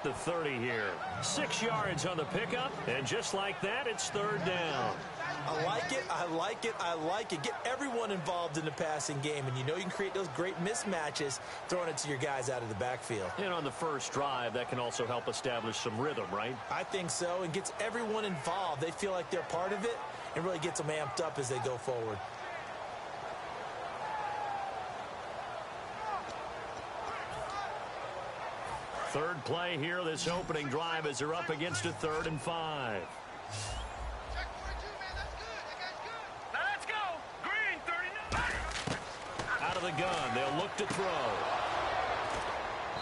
the 30 here. 6 yards on the pickup, and just like that, it's third down. I like it, I like it, I like it. Get everyone involved in the passing game, and you know you can create those great mismatches throwing it to your guys out of the backfield. And on the first drive, that can also help establish some rhythm, right? I think so, and gets everyone involved. They feel like they're part of it, and really gets them amped up as they go forward. Third play here, this opening drive, as they're up against a 3rd and 5. Out of the gun, they'll look to throw.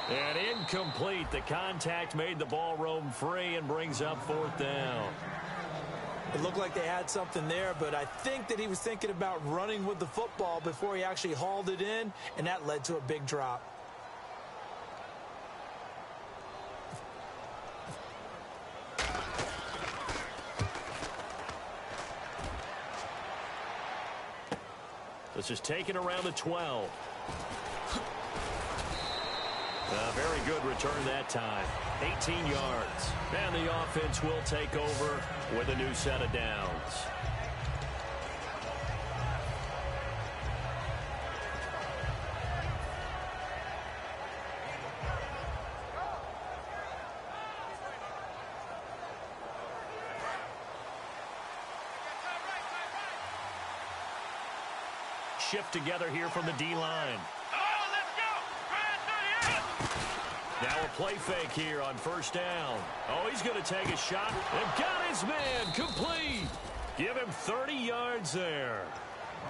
And incomplete. The contact made the ball roam free and brings up 4th down. It looked like they had something there, but I think that he was thinking about running with the football before he actually hauled it in, and that led to a big drop. This is taken around the 12. A very good return that time. 18 yards. And the offense will take over with a new set of downs. Shift together here from the D-line. Now a play fake here on first down. Oh, he's going to take a shot and got his man complete. Give him 30 yards there.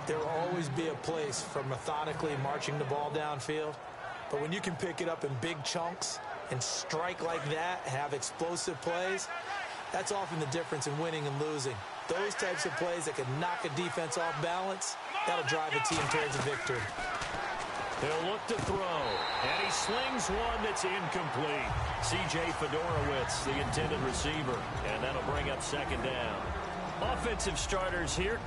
There will always be a place for methodically marching the ball downfield. But when you can pick it up in big chunks and strike like that, have explosive plays, that's often the difference in winning and losing. Those types of plays that can knock a defense off balance, that'll drive a team towards a victory. He'll look to throw, and he slings one that's incomplete. C.J. Fedorowicz, the intended receiver, and that'll bring up 2nd down. Offensive starters here.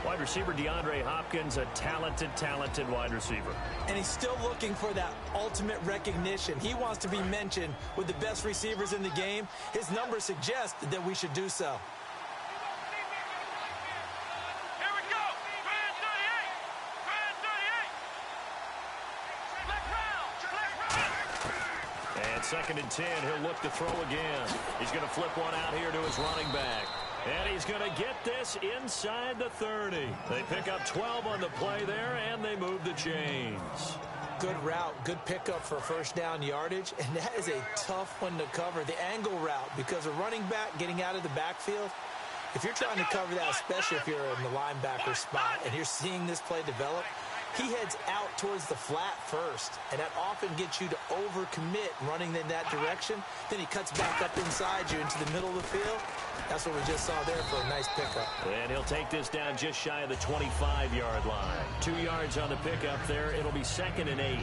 Wide receiver DeAndre Hopkins, a talented wide receiver. And he's still looking for that ultimate recognition. He wants to be mentioned with the best receivers in the game. His numbers suggest that we should do so. And 2nd and 10, he'll look to throw again. He's going to flip one out here to his running back. And he's going to get this inside the 30. They pick up 12 on the play there, and they move the chains. Good route, good pickup for 1st down yardage, and that is a tough one to cover. The angle route, because a running back getting out of the backfield, if you're trying to cover that, especially if you're in the linebacker spot and you're seeing this play develop, he heads out towards the flat first, and that often gets you to overcommit running in that direction. Then he cuts back up inside you into the middle of the field. That's what we just saw there for a nice pickup. And he'll take this down just shy of the 25-yard line. 2 yards on the pickup there. It'll be 2nd and 8.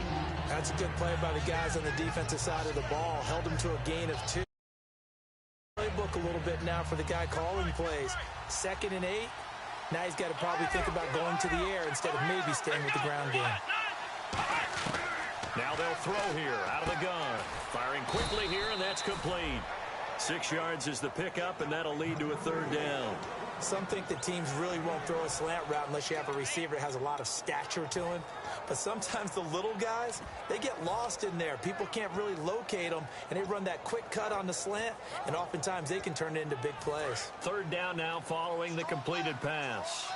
That's a good play by the guys on the defensive side of the ball. Held him to a gain of 2. Playbook a little bit now for the guy calling plays. 2nd and 8. Now he's got to probably think about going to the air instead of maybe staying with the ground game. Now they'll throw here out of the gun. Firing quickly here, and that's complete. 6 yards is the pickup, and that'll lead to a 3rd down. Some think that teams really won't throw a slant route unless you have a receiver that has a lot of stature to him. But sometimes the little guys, they get lost in there. People can't really locate them, and they run that quick cut on the slant, and oftentimes they can turn it into big plays. 3rd down now following the completed pass.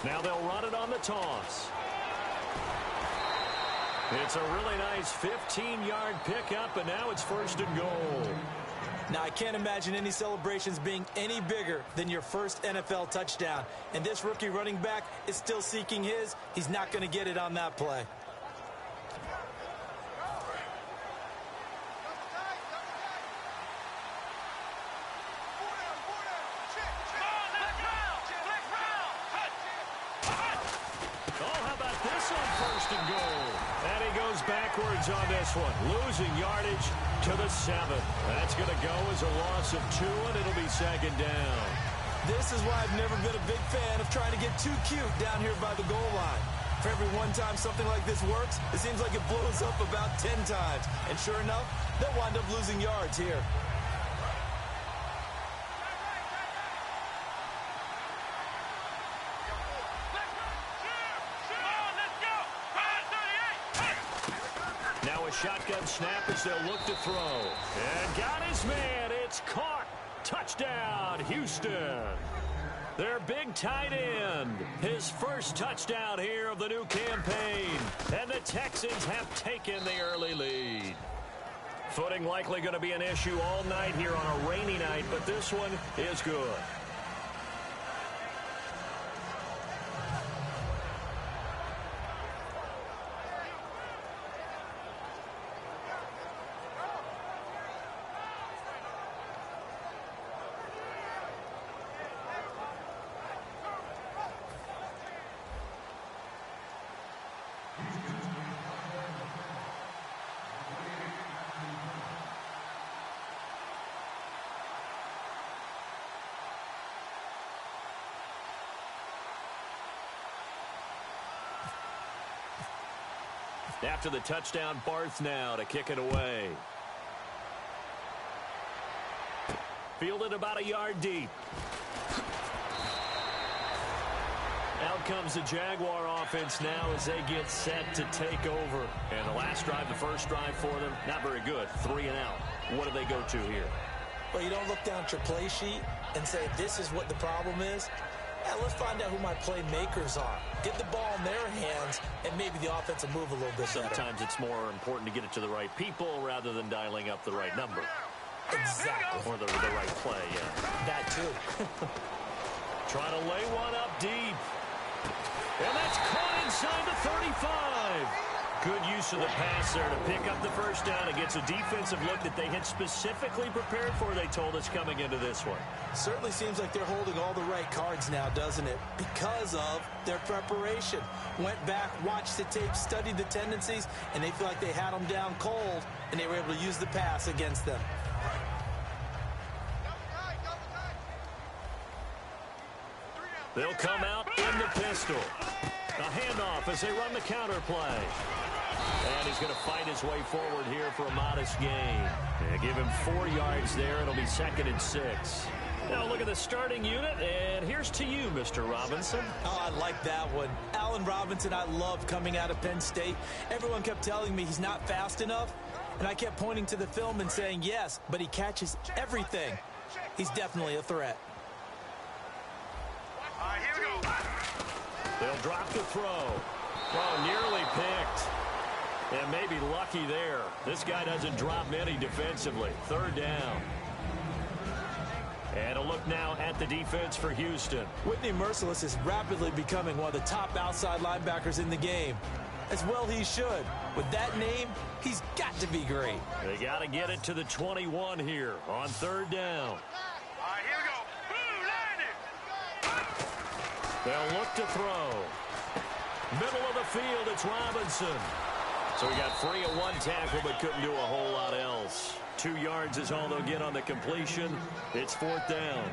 Now they'll run it on the toss. It's a really nice 15-yard pickup, and now it's 1st and goal. Now, I can't imagine any celebrations being any bigger than your first NFL touchdown. And this rookie running back is still seeking his. He's not going to get it on that play. Backwards on this one, losing yardage to the 7. That's going to go as a loss of 2, and it'll be 2nd down. This is why I've never been a big fan of trying to get too cute down here by the goal line. For every one time something like this works, it seems like it blows up about 10 times. And sure enough, they'll wind up losing yards here. Now a shotgun snap as they'll look to throw. And got his man. It's caught. Touchdown, Houston. Their big tight end. His first touchdown here of the new campaign. And the Texans have taken the early lead. Footing likely going to be an issue all night here on a rainy night, but this one is good. After the touchdown, Barth now to kick it away. Fielded about a yard deep. Out comes the Jaguar offense now as they get set to take over. And the last drive, the first drive for them, not very good. 3 and out. What do they go to here? Well, you don't look down at your play sheet and say, this is what the problem is. Yeah, let's find out who my playmakers are. Get the ball in their hands, and maybe the offense will move a little bit better. Sometimes it's more important to get it to the right people rather than dialing up the right number. Exactly. Or the right play, yeah. That too. Trying to lay one up deep. And that's caught inside the 35. Good use of the pass there to pick up the first down. It gets a defensive look that they had specifically prepared for, they told us, coming into this one. Certainly seems like they're holding all the right cards now, doesn't it? Because of their preparation. Went back, watched the tape, studied the tendencies, and they feel like they had them down cold, and they were able to use the pass against them. They'll come out in the pistol. A handoff as they run the counter play. And he's going to fight his way forward here for a modest gain. They give him 4 yards there. It'll be 2nd and 6. Now look at the starting unit, and here's to you, Mr. Robinson. Oh, I like that one. Allen Robinson, I loved coming out of Penn State. Everyone kept telling me he's not fast enough, and I kept pointing to the film and saying, yes, but he catches everything. He's definitely a threat. Here we go. They'll drop the throw. Oh, nearly picked. And maybe lucky there. This guy doesn't drop many defensively. 3rd down. And a look now at the defense for Houston. Whitney Merciless is rapidly becoming one of the top outside linebackers in the game. As well he should. With that name, he's got to be great. They got to get it to the 21 here on 3rd down. Here we go. Blue landing. They'll look to throw. Middle of the field, it's Robinson. So he got free of 1 tackle, but couldn't do a whole lot else. 2 yards is all they'll get on the completion. It's 4th down.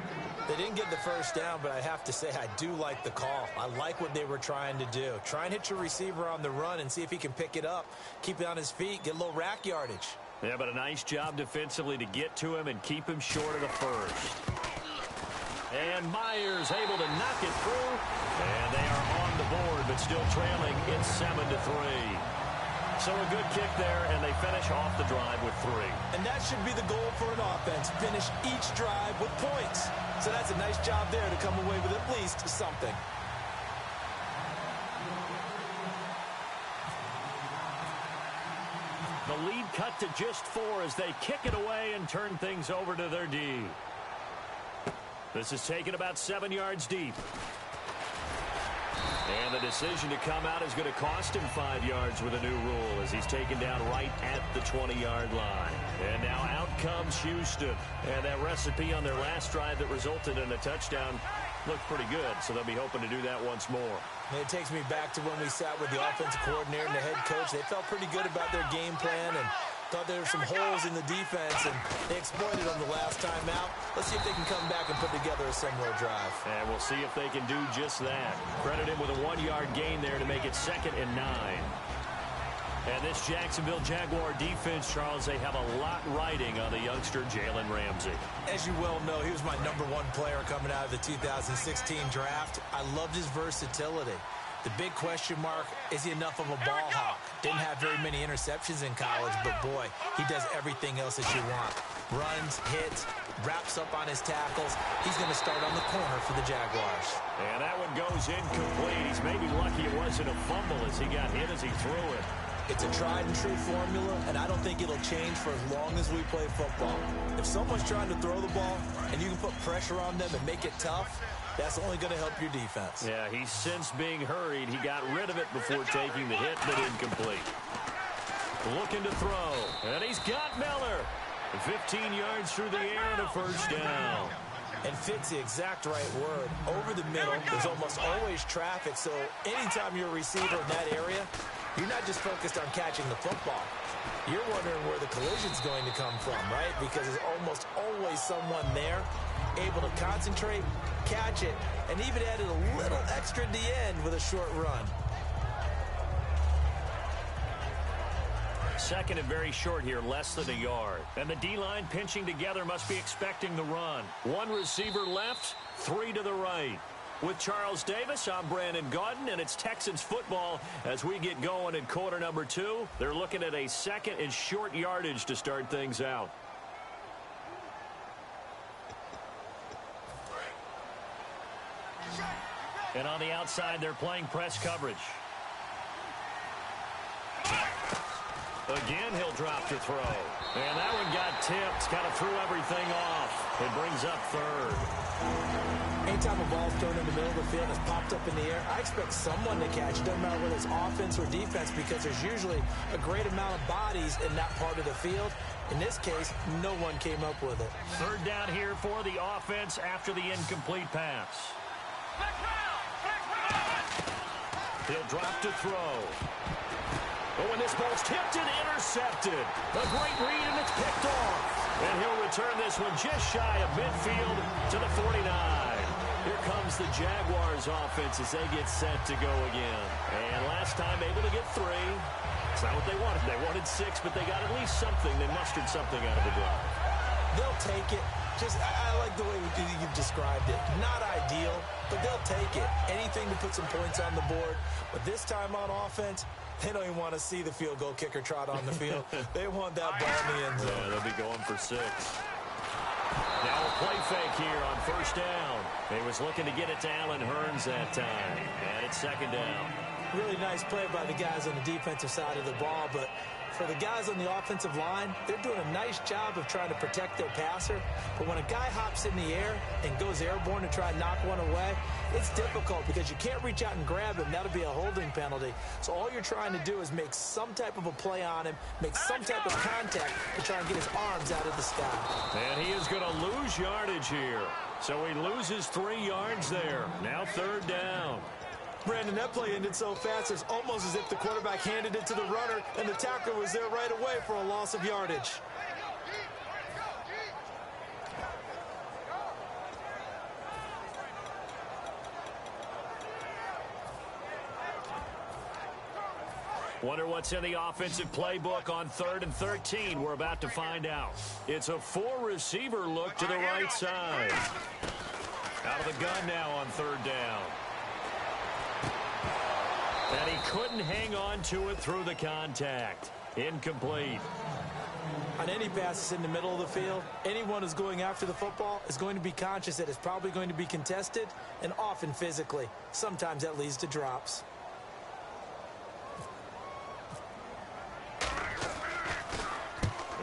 They didn't get the first down, but I have to say I do like the call. I like what they were trying to do. Try and hit your receiver on the run and see if he can pick it up, keep it on his feet, get a little rack yardage. Yeah, but a nice job defensively to get to him and keep him short of the first. And Myers able to knock it through. And they are on the board, but still trailing. It's 7-3. So a good kick there, and they finish off the drive with 3. And that should be the goal for an offense. Finish each drive with points. So that's a nice job there to come away with at least something. The lead cut to just 4 as they kick it away and turn things over to their D. This is taken about 7 yards deep. And the decision to come out is going to cost him 5 yards with a new rule as he's taken down right at the 20-yard line. And now out comes Houston. And that recipe on their last drive that resulted in a touchdown looked pretty good, so they'll be hoping to do that once more. And it takes me back to when we sat with the offensive coordinator and the head coach. They felt pretty good about their game plan, and Thought there were some holes in the defense, and they exploited them the last time out. Let's see if they can come back and put together a similar drive. And we'll see if they can do just that. Credit him with a 1-yard gain there to make it 2nd and 9. And this Jacksonville Jaguar defense, Charles, they have a lot riding on the youngster Jalen Ramsey. As you well know, he was my #1 player coming out of the 2016 draft. I loved his versatility. The big question mark, is he enough of a ball hawk? Didn't have very many interceptions in college, but boy, he does everything else that you want. Runs, hits, wraps up on his tackles. He's going to start on the corner for the Jaguars. And that one goes incomplete. He's maybe lucky it wasn't a fumble as he got hit as he threw it. It's a tried-and-true formula, and I don't think it'll change for as long as we play football. If someone's trying to throw the ball and you can put pressure on them and make it tough, that's only going to help your defense. Yeah, he's since being hurried. He got rid of it before taking the hit, but incomplete. Looking to throw, and he's got Miller. 15 yards through the air and a first down. And fit's the exact right word. Over the middle, there's almost always traffic, so anytime you're a receiver in that area, you're not just focused on catching the football. You're wondering where the collision's going to come from, right? Because there's almost always someone there able to concentrate, catch it, and even added a little extra at the end with a short run. 2nd and very short here, less than a yard. And the D-line pinching together must be expecting the run. 1 receiver left, 3 to the right. With Charles Davis, I'm Brandon Gaudin, and it's Texans football as we get going in quarter number 2. They're looking at a 2nd and short yardage to start things out. And on the outside, they're playing press coverage. Again, he'll drop to throw. And that one got tipped, kind of threw everything off. It brings up 3rd. Anytime a ball's thrown in the middle of the field and it's popped up in the air, I expect someone to catch it. Doesn't matter whether it's offense or defense, because there's usually a great amount of bodies in that part of the field. In this case, no one came up with it. 3rd down here for the offense after the incomplete pass. He'll drop to throw. Oh, and this ball's tipped and intercepted. A great read, and it's picked off. And he'll return this one just shy of midfield to the 49. Here comes the Jaguars offense as they get set to go again. And last time able to get 3. It's not what they wanted. They wanted 6, but they got at least something. They mustered something out of the drive. They'll take it. I like the way you've described it. Not ideal, but they'll take it. Anything to put some points on the board. But this time on offense, they don't even want to see the field goal kicker trot on the field. They want that ball in the end zone. Yeah, they'll be going for 6. Now a play fake here on 1st down. He was looking to get it to Allen Hurns that time. And it's 2nd down. Really nice play by the guys on the defensive side of the ball, but for the guys on the offensive line, they're doing a nice job of trying to protect their passer. But when a guy hops in the air and goes airborne to try and knock one away, it's difficult because you can't reach out and grab him. That'll be a holding penalty. So all you're trying to do is make some type of a play on him, make some type of contact to try and get his arms out of the sky. And he is going to lose yardage here. So he loses 3 yards there. Now 3rd down. Brandon, that play ended so fast, it's almost as if the quarterback handed it to the runner and the tackler was there right away for a loss of yardage. Wonder what's in the offensive playbook on 3rd and 13. We're about to find out. It's a 4-receiver look to the right side. Out of the gun now on 3rd down. And he couldn't hang on to it through the contact. Incomplete. On any passes in the middle of the field, anyone who's going after the football is going to be conscious that it's probably going to be contested, and often physically. Sometimes that leads to drops.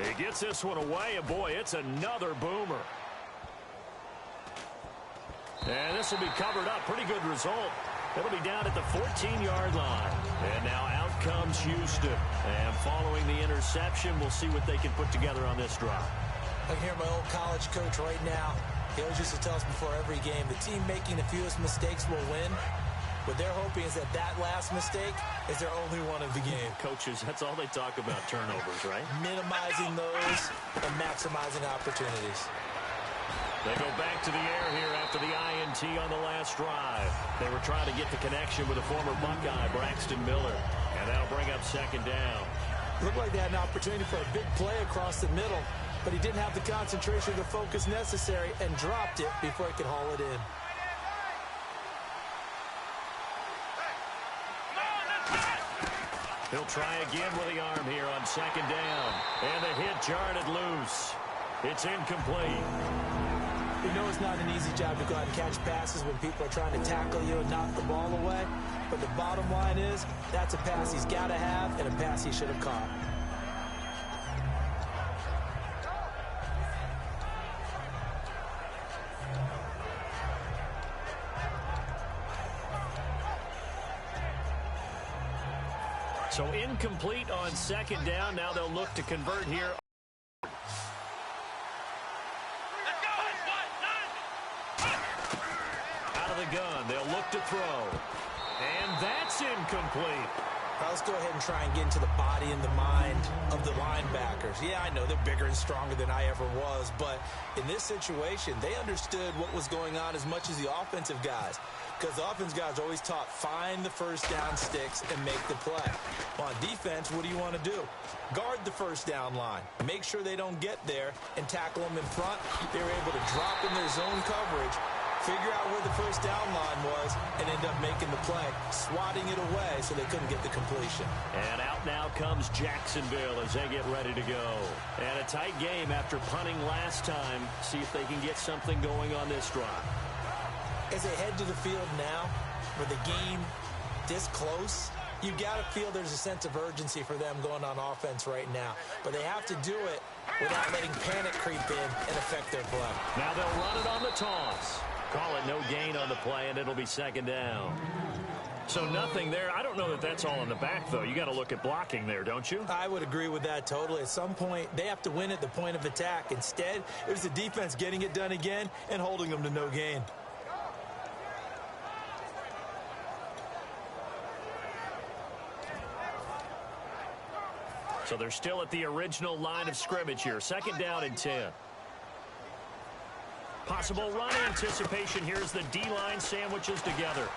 He gets this one away, and boy, it's another boomer. And this will be covered up. Pretty good result. It'll be down at the 14-yard line. And now out comes Houston. And following the interception, we'll see what they can put together on this drive. I can hear my old college coach right now. He always used to tell us before every game, the team making the fewest mistakes will win. What they're hoping is that that last mistake is their only one of the game. Coaches, that's all they talk about, turnovers, right? Minimizing those and maximizing opportunities. They go back to the air here after the INT on the last drive. They were trying to get the connection with a former Buckeye, Braxton Miller, and that'll bring up second down. Looked like they had an opportunity for a big play across the middle, but he didn't have the concentration or the focus necessary and dropped it before he could haul it in. He'll try again with the arm here on second down. And the hit jarred it loose. It's incomplete. You know it's not an easy job to go out and catch passes when people are trying to tackle you and knock the ball away. But the bottom line is, that's a pass he's got to have and a pass he should have caught. So incomplete on second down. Now they'll look to convert here. Out of the gun, they'll look to throw. And that's incomplete. Now let's go ahead and try and get into the body and the mind of the linebackers. Yeah, I know they're bigger and stronger than I ever was, but in this situation, they understood what was going on as much as the offensive guys. Because the offense guys are always taught, find the first down sticks and make the play. Well, on defense, what do you want to do? Guard the first down line. Make sure they don't get there and tackle them in front. They were able to drop in their zone coverage, figure out where the first down line was, and end up making the play, swatting it away so they couldn't get the completion. And out now comes Jacksonville as they get ready to go. And a tight game after punting last time. See if they can get something going on this drive. As they head to the field now, with the game this close, you've got to feel there's a sense of urgency for them going on offense right now. But they have to do it without letting panic creep in and affect their play. Now they'll run it on the toss. Call it no gain on the play, and it'll be second down. So nothing there. I don't know that that's all in the back, though. You got to look at blocking there, don't you? I would agree with that totally. At some point, they have to win at the point of attack. Instead, it was the defense getting it done again and holding them to no gain. So they're still at the original line of scrimmage here. Second down and 10. Possible run anticipation. Here's the D-line sandwiches together.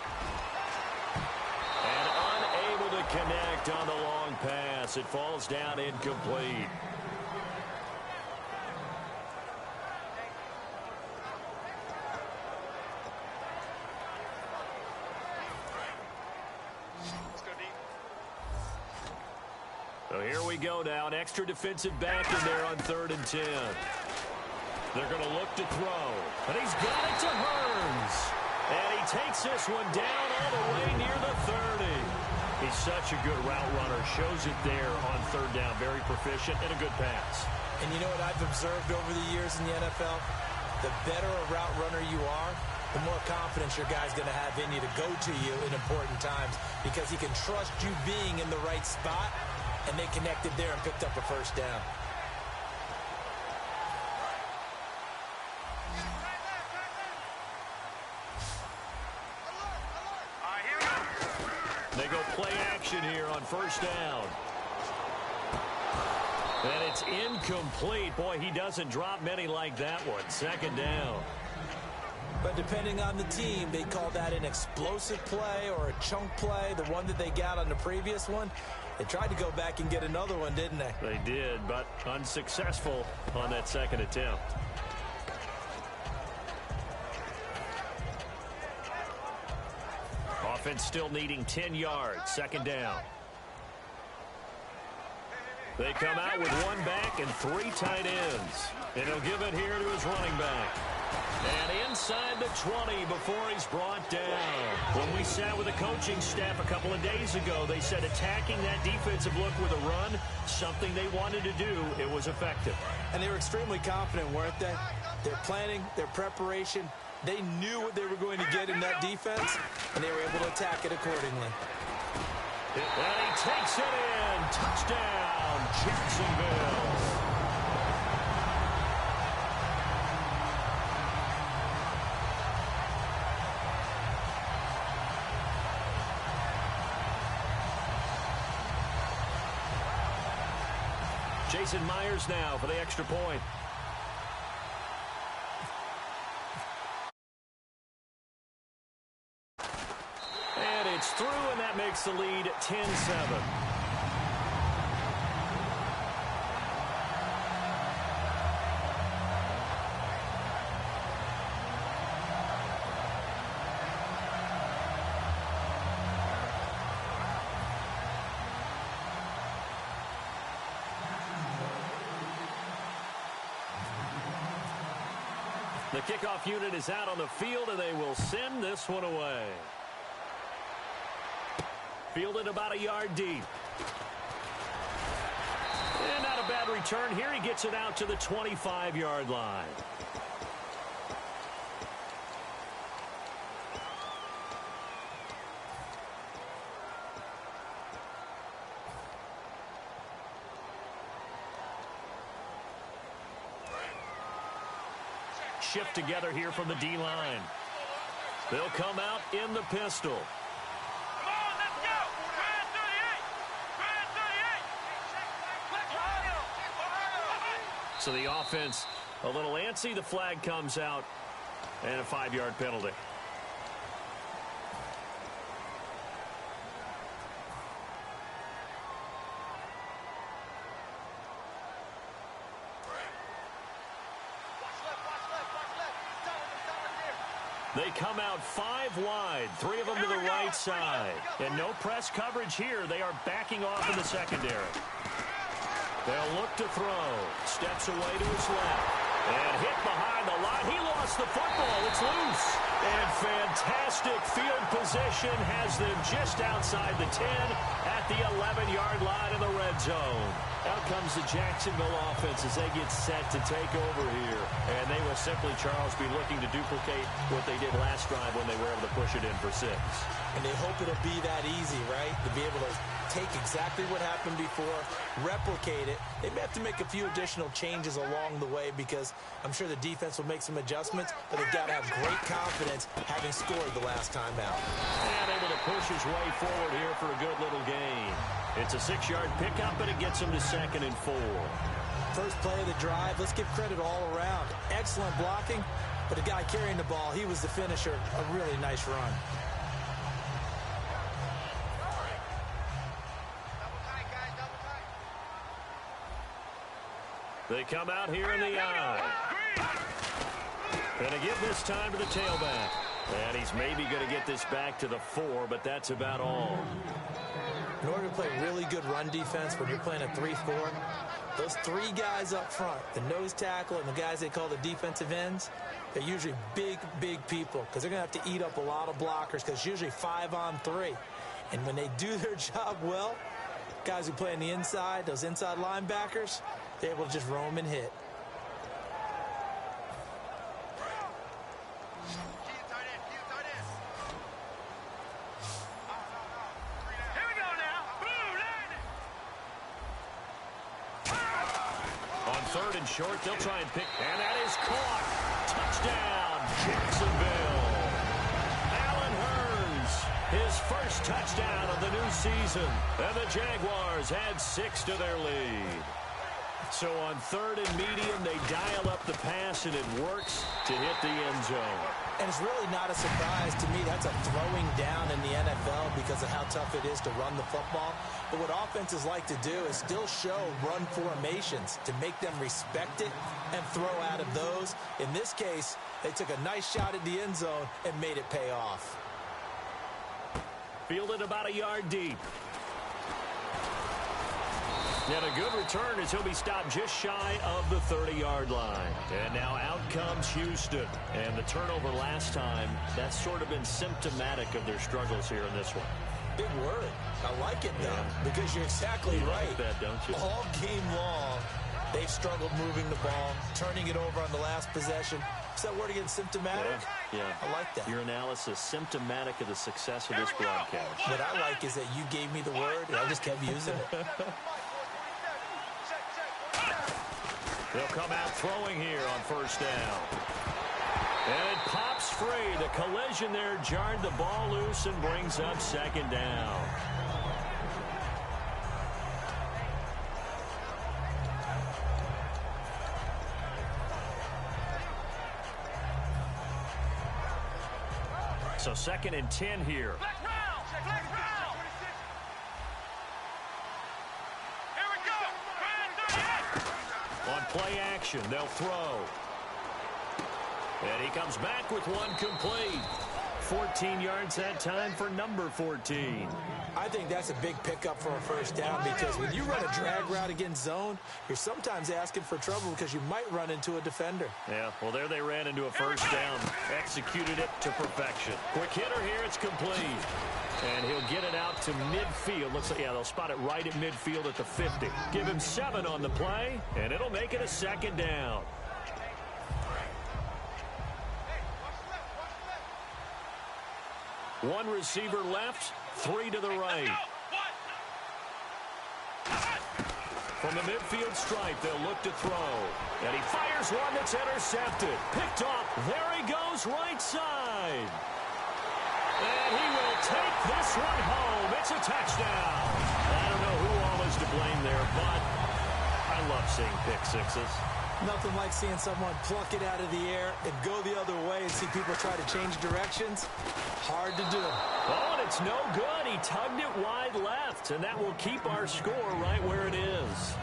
And unable to connect on the long pass. It falls down incomplete. So here we go now. An extra defensive back in there on 3rd and 10. They're going to look to throw. And he's got it to Hearns. And he takes this one down all the way near the 30. He's such a good route runner. Shows it there on 3rd down. Very proficient and a good pass. And you know what I've observed over the years in the NFL? The better a route runner you are, the more confidence your guy's going to have in you to go to you in important times because he can trust you being in the right spot. And they connected there and picked up a first down. They go play action here on first down. And it's incomplete. Boy, he doesn't drop many like that one. Second down. But depending on the team, they call that an explosive play or a chunk play, the one that they got on the previous one. They tried to go back and get another one, didn't they? They did, but unsuccessful on that second attempt. Offense still needing 10 yards. Second down. They come out with one back and 3 tight ends. And he'll give it here to his running back. And inside the 20 before he's brought down. When we sat with the coaching staff a couple of days ago, they said attacking that defensive look with a run, something they wanted to do, it was effective. And they were extremely confident, weren't they? Their planning, their preparation, they knew what they were going to get in that defense, and they were able to attack it accordingly. And he takes it in. Touchdown, Jacksonville. Jason Myers now for the extra point. And it's through, and that makes the lead 10-7. The kickoff unit is out on the field, and they will send this one away. Fielded about a yard deep. And not a bad return here. He gets it out to the 25-yard line. Shift together here from the D-line. They'll come out in the pistol. Come on, let's go. Red 38. So the offense a little antsy. The flag comes out, and a 5-yard penalty. They come out 5 wide, 3 of them to the right side. And no press coverage here. They are backing off in the secondary. They'll look to throw. Steps away to his left. And hit behind the line. He lost the football. It's loose. And fantastic field position has them just outside the 10 at the 11-yard line in the red zone. Out comes the Jacksonville offense as they get set to take over here. And they will simply, Charles, be looking to duplicate what they did last drive when they were able to push it in for 6. And they hope it'll be that easy, right? To be able to take exactly what happened before, replicate it. They may have to make a few additional changes along the way because I'm sure the defense will make some adjustments, but they've got to have great confidence having scored the last time out. And able to push his way forward here for a good little gain. It's a 6-yard pickup, and it gets him to 2nd and 4. First play of the drive, let's give credit all around. Excellent blocking, but the guy carrying the ball, he was the finisher. A really nice run. They come out here in the eye. And again this time to the tailback. And he's maybe going to get this back to the 4, but that's about all. In order to play really good run defense when you're playing a 3-4, those 3 guys up front, the nose tackle and the guys they call the defensive ends, they're usually big, big people because they're going to have to eat up a lot of blockers because it's usually 5-on-3. And when they do their job well, guys who play on the inside, those inside linebackers, they're able to just roam and hit. Third and short, they'll try and pick, and that is caught. Touchdown, Jacksonville. Allen Hurns, his first touchdown of the new season, and the Jaguars add 6 to their lead. So on 3rd and medium, they dial up the pass, and it works to hit the end zone. And it's really not a surprise to me. That's a throwing down in the NFL because of how tough it is to run the football. But what offenses like to do is still show run formations to make them respect it and throw out of those. In this case, they took a nice shot at the end zone and made it pay off. Fielded about a yard deep. And a good return as he'll be stopped just shy of the 30-yard line. And now out comes Houston. And the turnover last time, that's sort of been symptomatic of their struggles here in this one. Big word. I like it, though, because you're exactly right. Like that, don't you? All game long, they've struggled moving the ball, turning it over on the last possession. Is that word again, symptomatic? Yeah. I like that. Your analysis, symptomatic of the success of this broadcast. What I like is that you gave me the word, and I just kept using it. They'll come out throwing here on first down. And it pops free. The collision there jarred the ball loose and brings up 2nd down. So 2nd and 10 here. Black round. Black round. Here we go. Grand 38. On play action, they'll throw. And he comes back with one complete. 14 yards that time for number 14. I think that's a big pickup for a first down because when you run a drag route against zone, you're sometimes asking for trouble because you might run into a defender. Yeah, well, there they ran into a first down. Executed it to perfection. Quick hitter here, it's complete. And he'll get it out to midfield. Looks like, yeah, they'll spot it right at midfield at the 50. Give him 7 on the play, and it'll make it a 2nd down. One receiver left, 3 to the right. From the midfield stripe, they'll look to throw. And he fires one that's intercepted. Picked off. There he goes, right side. And he will take this one home. It's a touchdown. I don't know who all is to blame there, but I love seeing pick sixes. Nothing like seeing someone pluck it out of the air and go the other way and see people try to change directions. Hard to do. Oh, and it's no good. He tugged it wide left, and that will keep our score right where it is.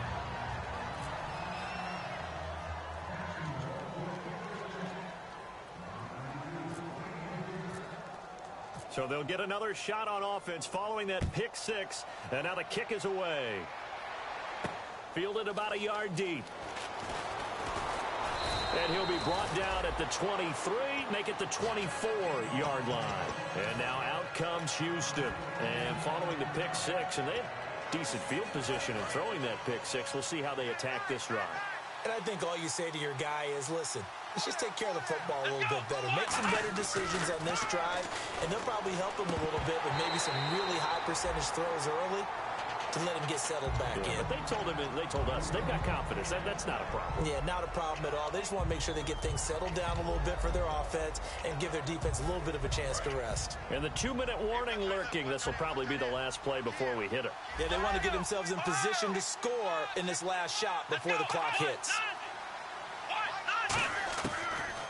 So they'll get another shot on offense following that pick six, and now the kick is away. Fielded about a yard deep. And he'll be brought down at the 23, make it the 24-yard line. And now out comes Houston. And following the pick six, and they have decent field position in throwing that pick six. We'll see how they attack this drive. And I think all you say to your guy is, listen, let's just take care of the football a little bit better. Make some better decisions on this drive, and they'll probably help him a little bit with maybe some really high percentage throws early to let him get settled back in. But they told us they've got confidence. That's not a problem. Yeah, not a problem at all. They just want to make sure they get things settled down a little bit for their offense and give their defense a little bit of a chance to rest. And the 2-minute warning lurking. This will probably be the last play before we hit it. Yeah, they want to get themselves in position to score in this last shot before the clock hits.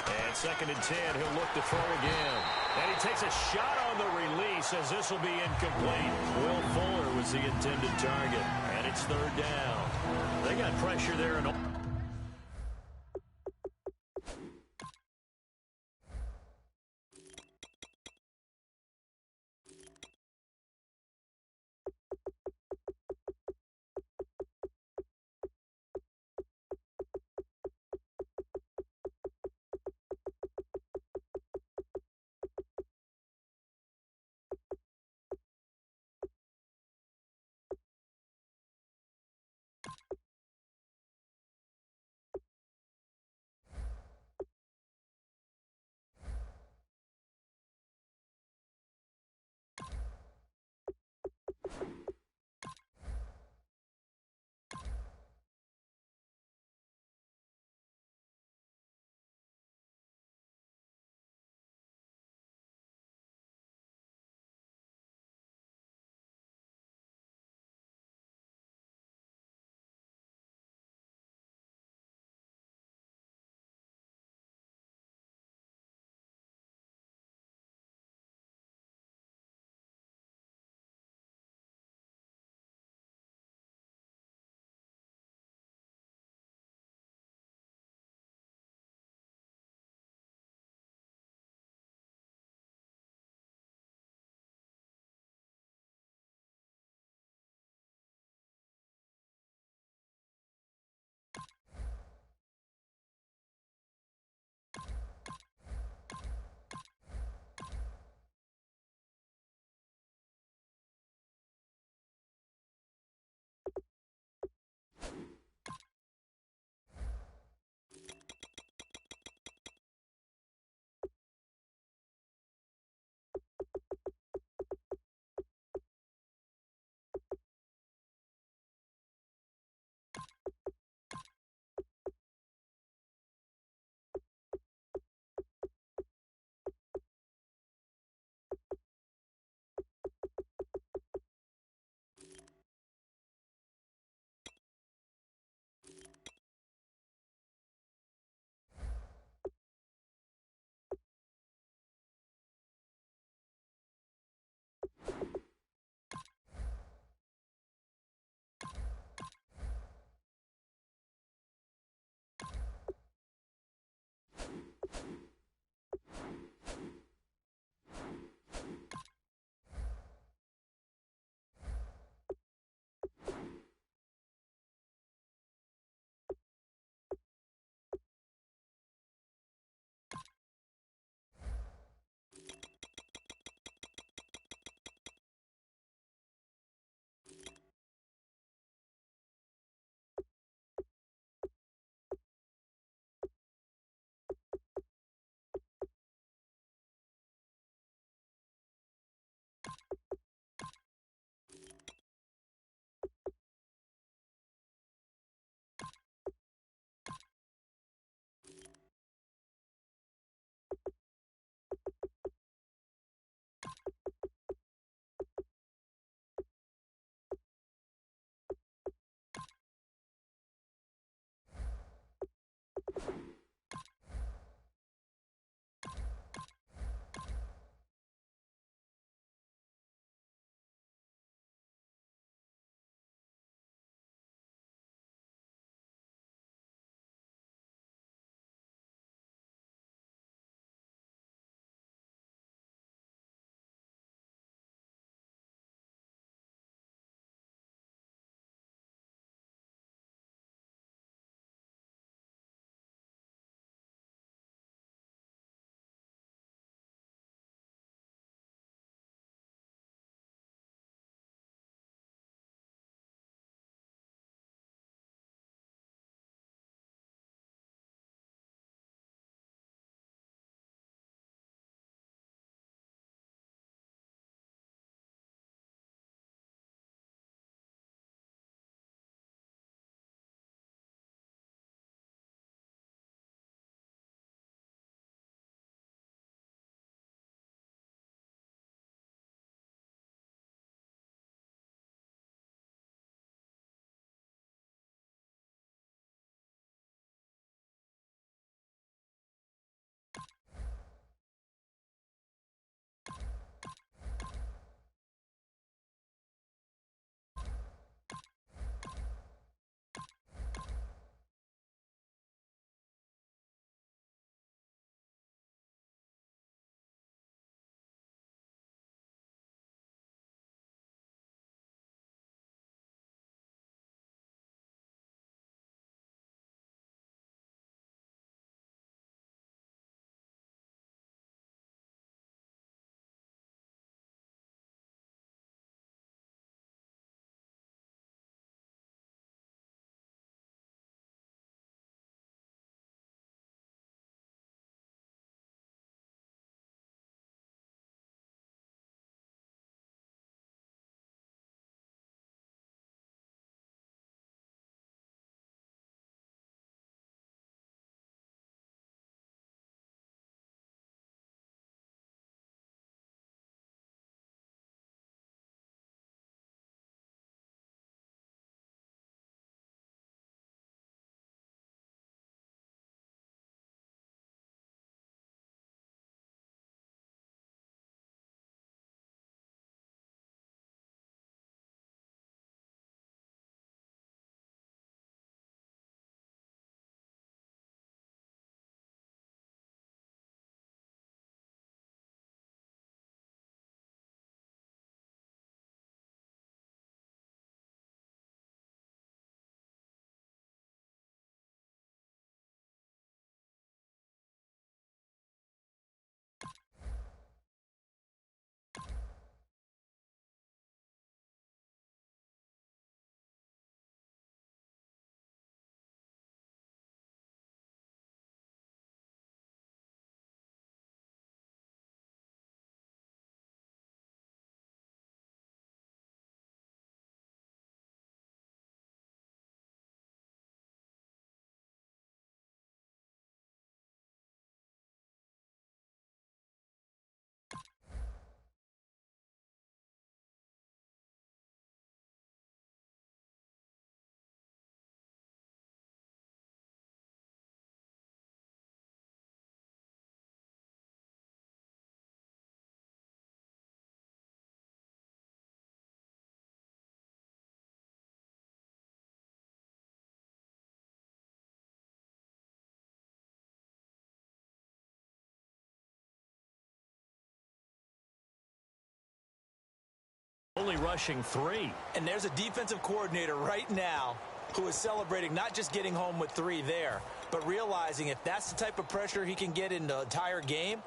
And 2nd and 10, he'll look to throw again. And he takes a shot on the release as this will be incomplete. Will Fuller was the intended target. And it's 3rd down. They got pressure there. only rushing 3. And there's a defensive coordinator right now who is celebrating not just getting home with 3 there, but realizing if that's the type of pressure he can get in the entire game,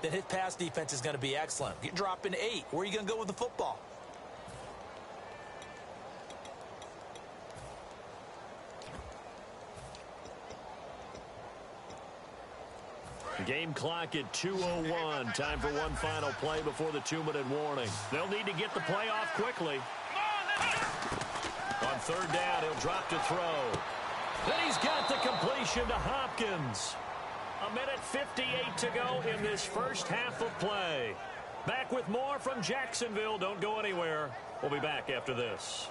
then his pass defense is going to be excellent. You're dropping 8. Where are you going to go with the football? Game clock at 2:01. Time for one final play before the 2-minute warning. They'll need to get the play off quickly. On third down, he'll drop to throw. Then he's got the completion to Hopkins. 1:58 to go in this first half of play. Back with more from Jacksonville. Don't go anywhere. We'll be back after this.